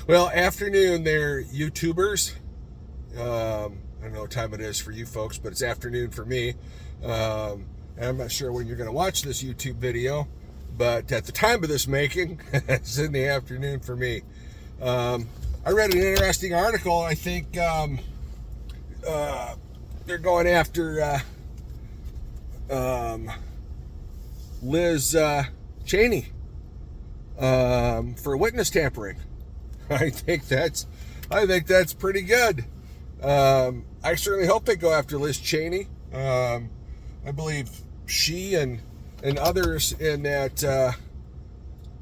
Well, afternoon there, YouTubers. I don't know what time it is for you folks, but it's afternoon for me. And I'm not sure when you're going to watch this YouTube video, but at the time of this making, it's in the afternoon for me. I read an interesting article. I think they're going after Liz Cheney for witness tampering. I think that's pretty good. I certainly hope they go after Liz Cheney. I believe she and others in that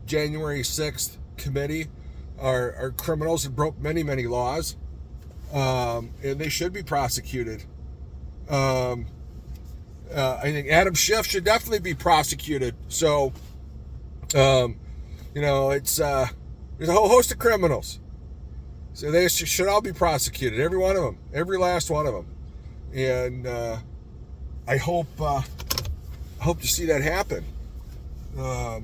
January 6th committee are criminals and broke many laws, and they should be prosecuted. I think Adam Schiff should definitely be prosecuted. So, it's there's a whole host of criminals. So they should all be prosecuted, every one of them, every last one of them. And I hope to see that happen. I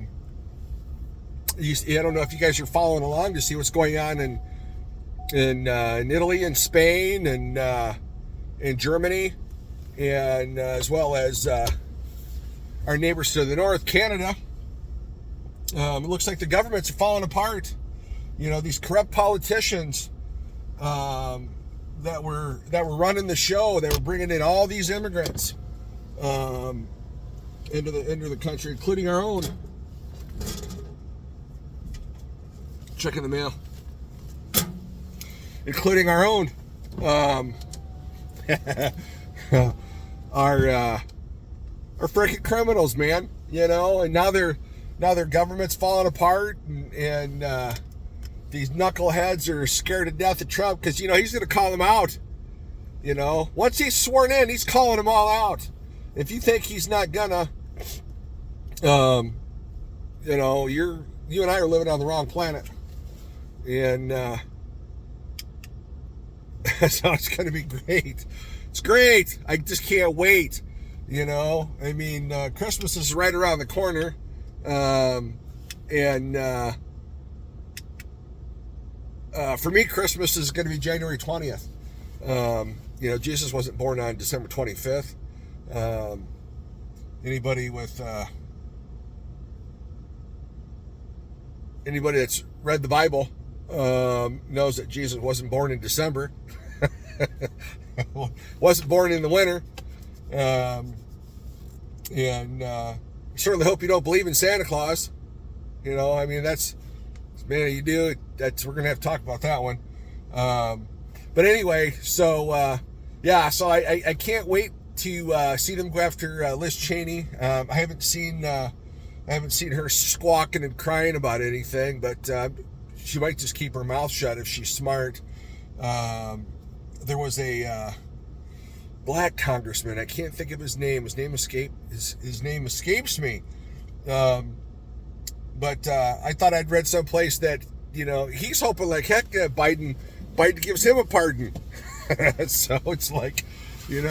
don't know if you guys are following along to see what's going on in Italy and Spain and in Germany, and as well as our neighbors to the north, Canada. It looks like the governments are falling apart. These corrupt politicians that were running the show, they were bringing in all these immigrants into the country, including our own. Checking the mail. Including our own. Our freaking criminals, man. And now their government's falling apart, and these knuckleheads are scared to death of Trump because, he's going to call them out. Once he's sworn in, he's calling them all out. If you think he's not gonna, you and I are living on the wrong planet. And so it's going to be great. It's great. I just can't wait. Christmas is right around the corner. For me, Christmas is going to be January 20th. Jesus wasn't born on December 25th. Anybody that's read the Bible knows that Jesus wasn't born in December. Wasn't born in the winter. Certainly hope you don't believe in Santa Claus. That's, man, you do. We're going to have to talk about that one. But anyway, so I can't wait to see them go after Liz Cheney. I haven't seen her squawking and crying about anything, but she might just keep her mouth shut if she's smart. There was a black congressman. I can't think of his name. His name escapes me. But I thought I'd read someplace that he's hoping like heck Biden gives him a pardon. So it's like, you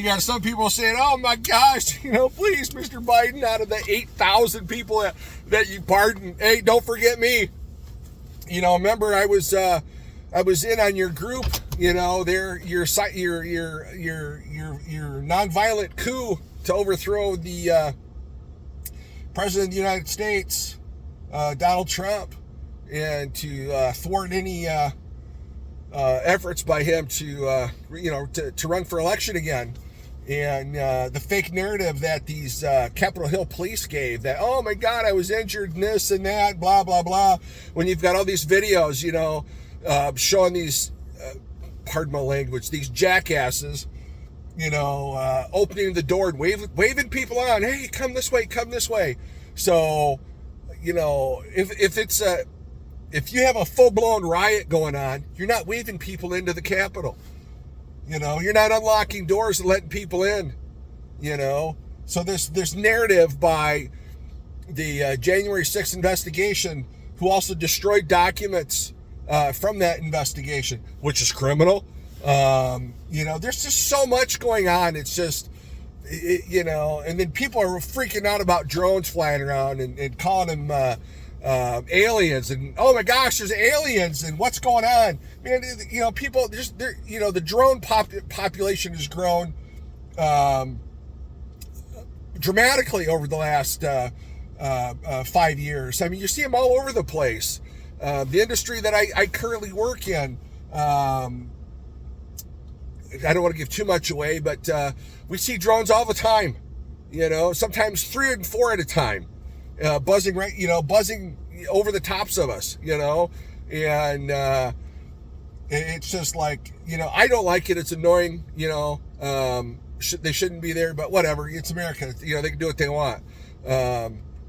got some people saying, "Oh my gosh, please, Mr. Biden, out of the 8,000 people that you pardoned, hey, don't forget me." Remember I was in on your group. Your nonviolent coup to overthrow the President of the United States, Donald Trump, and to thwart any efforts by him to run for election again. And the fake narrative that these Capitol Hill police gave, that, oh my God, I was injured in this and that, blah, blah, blah. When you've got all these videos, showing these, pardon my language, these jackasses, opening the door and waving people on. Hey, come this way, come this way. So, if you have a full-blown riot going on, you're not waving people into the Capitol. You're not unlocking doors and letting people in. So this narrative by the January 6th investigation, who also destroyed documents from that investigation, which is criminal. There's just so much going on. It's just, and then people are freaking out about drones flying around and calling them aliens, and oh my gosh, there's aliens, and what's going on, man? You know, people just, you know, the drone population has grown dramatically over the last 5 years. I mean, you see them all over the place. The industry that I currently work in, I don't want to give too much away, but we see drones all the time. You know, sometimes 3 and 4 at a time, buzzing buzzing over the tops of us. You know, and it's just like, you know, I don't like it. It's annoying. You know, they shouldn't be there, but whatever. It's America. You know, they can do what they want.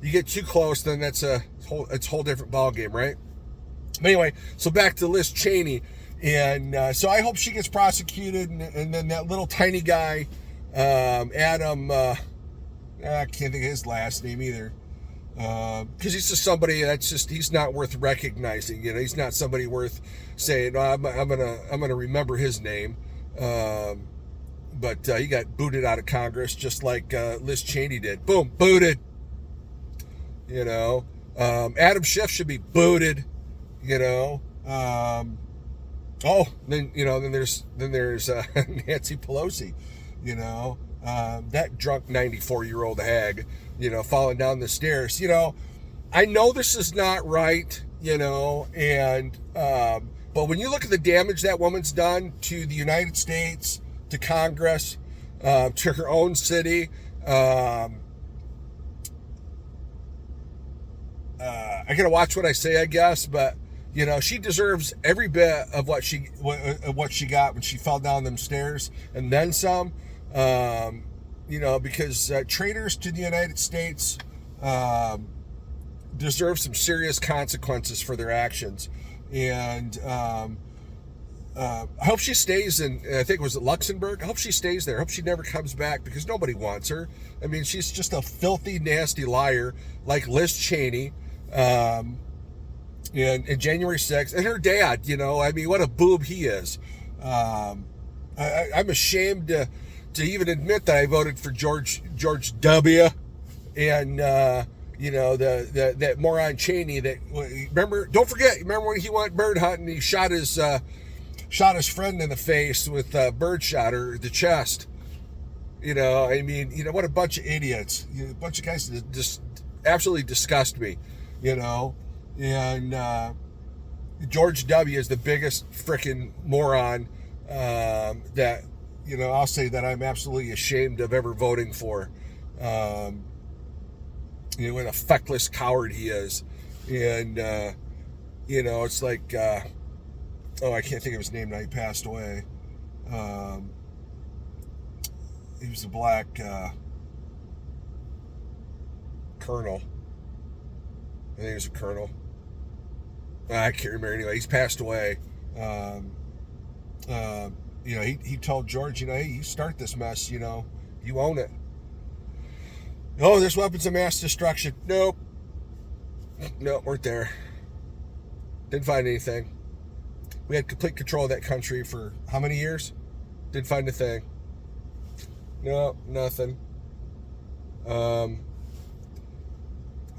You get too close, then it's a whole different ball game, right? But anyway, so back to Liz Cheney, and so I hope she gets prosecuted, and then that little tiny guy, Adam, I can't think of his last name either, because he's just somebody that's just, he's not worth recognizing. You know, he's not somebody worth saying, oh, I'm gonna remember his name. But he got booted out of Congress just like Liz Cheney did. Boom, booted. You know, Adam Schiff should be booted. You know, then there's Nancy Pelosi. You know, that drunk 94-year-old hag. You know, falling down the stairs. You know, I know this is not right. You know, and but when you look at the damage that woman's done to the United States, to Congress, to her own city, I gotta watch what I say, I guess, but you know, she deserves every bit of what she got when she fell down them stairs, and then some. You know, because traitors to the United States deserve some serious consequences for their actions, and I hope she stays in, I think it was Luxembourg. I hope she stays there. I hope she never comes back, because nobody wants her. I mean, she's just a filthy, nasty liar like Liz Cheney. And January 6th, and her dad, you know, I mean, what a boob he is. I'm ashamed to even admit that I voted for George W. And you know, that moron Cheney. That, don't forget. Remember when he went bird hunting? He shot his friend in the face with birdshot, or the chest. You know, I mean, you know, what a bunch of idiots. You know, a bunch of guys that just absolutely disgust me. You know, and George W. is the biggest freaking moron that, you know, I'll say that I'm absolutely ashamed of ever voting for. You know, what a feckless coward he is. And, you know, it's like, I can't think of his name now. He passed away. He was a black colonel. I think he was a colonel. I can't remember. Anyway, he's passed away. You know, he told George, you know, hey, you start this mess, you know, you own it. Oh, there's weapons of mass destruction. Nope, weren't there. Didn't find anything. We had complete control of that country for how many years? Didn't find a thing. No, nothing.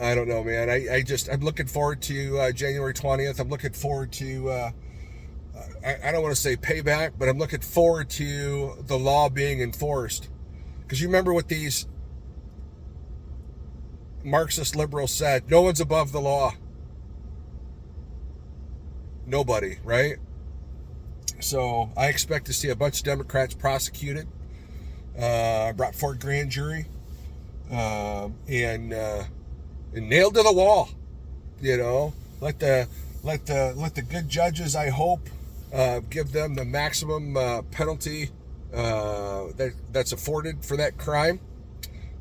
I don't know, man. I'm looking forward to January 20th. I'm looking forward to, I don't want to say payback, but I'm looking forward to the law being enforced. Because you remember what these Marxist liberals said: no one's above the law. Nobody, right? So I expect to see a bunch of Democrats prosecuted, brought before a grand jury, and nailed to the wall. You know, let the good judges, I hope, give them the maximum penalty that's afforded for that crime,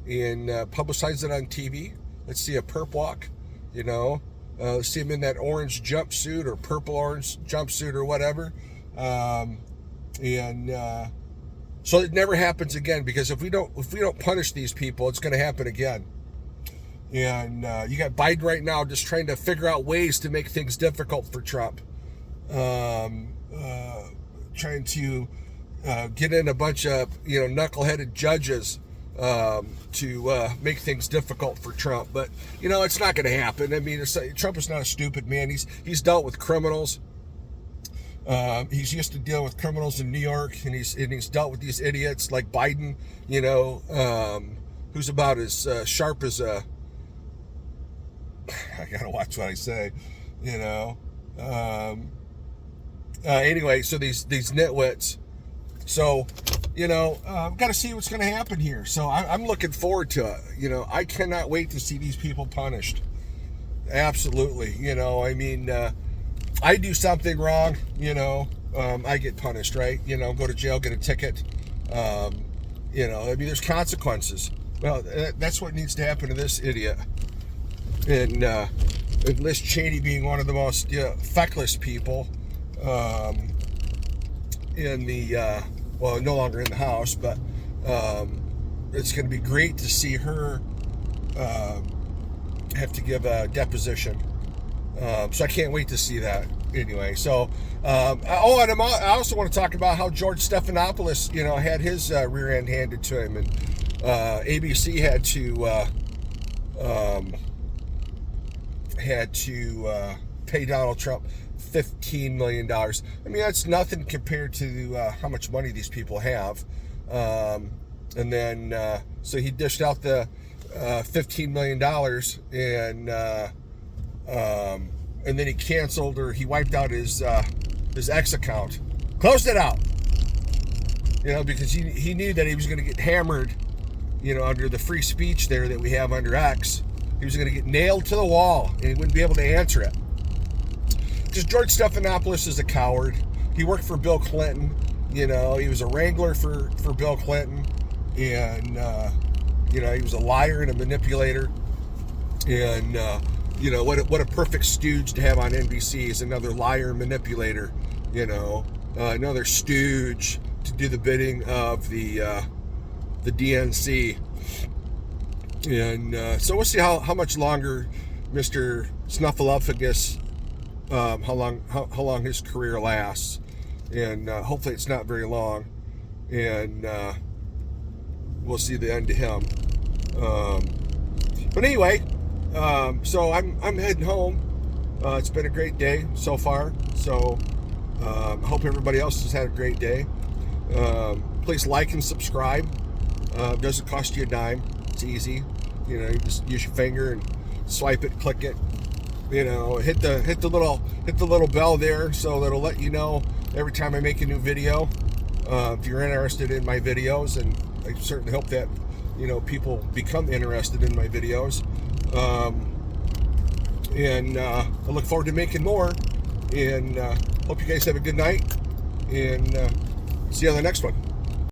and publicize it on TV. Let's see a perp walk. You know, see him in that orange jumpsuit or purple orange jumpsuit or whatever, and so it never happens again. Because if we don't punish these people, it's going to happen again. And you got Biden right now just trying to figure out ways to make things difficult for Trump, trying to get in a bunch of, you know, knuckleheaded judges to make things difficult for Trump. But, you know, it's not going to happen. I mean, Trump is not a stupid man. He's dealt with criminals. He's used to deal with criminals in New York, and he's dealt with these idiots like Biden, you know, who's about as sharp as a... I gotta watch what I say, you know. Anyway, so these nitwits. So, you know, I've got to see what's going to happen here. So I'm looking forward to it. You know, I cannot wait to see these people punished. Absolutely. You know, I mean, I do something wrong, you know, I get punished, right? You know, go to jail, get a ticket. You know, I mean, there's consequences. Well, that's what needs to happen to this idiot. And Liz Cheney being one of the most feckless people in the, well, no longer in the House, but it's going to be great to see her have to give a deposition. So I can't wait to see that. Anyway, so and I also want to talk about how George Stephanopoulos, you know, had his rear end handed to him, and ABC had to pay Donald Trump $15 million. I mean, that's nothing compared to how much money these people have. And then so he dished out the $15 million, and then he canceled, or he wiped out his X account, closed it out, you know, because he knew that he was going to get hammered, you know, under the free speech there that we have under X. He was going to get nailed to the wall, and he wouldn't be able to answer it. Because George Stephanopoulos is a coward. He worked for Bill Clinton, you know, he was a wrangler for Bill Clinton, and you know, he was a liar and a manipulator, and you know, what a perfect stooge to have on NBC is another liar and manipulator, you know, another stooge to do the bidding of the DNC. And so we'll see how much longer Mr. Snuffleupagus, how long his career lasts, and hopefully it's not very long, and we'll see the end to him. But anyway, so I'm heading home. It's been a great day so far. So I hope everybody else has had a great day. Please like and subscribe. It doesn't cost you a dime. It's easy. You know, you just use your finger and swipe it, click it. You know, hit the little bell there, so that'll let you know every time I make a new video. If you're interested in my videos, and I certainly hope that, you know, people become interested in my videos. And I look forward to making more. And hope you guys have a good night. And see you on the next one.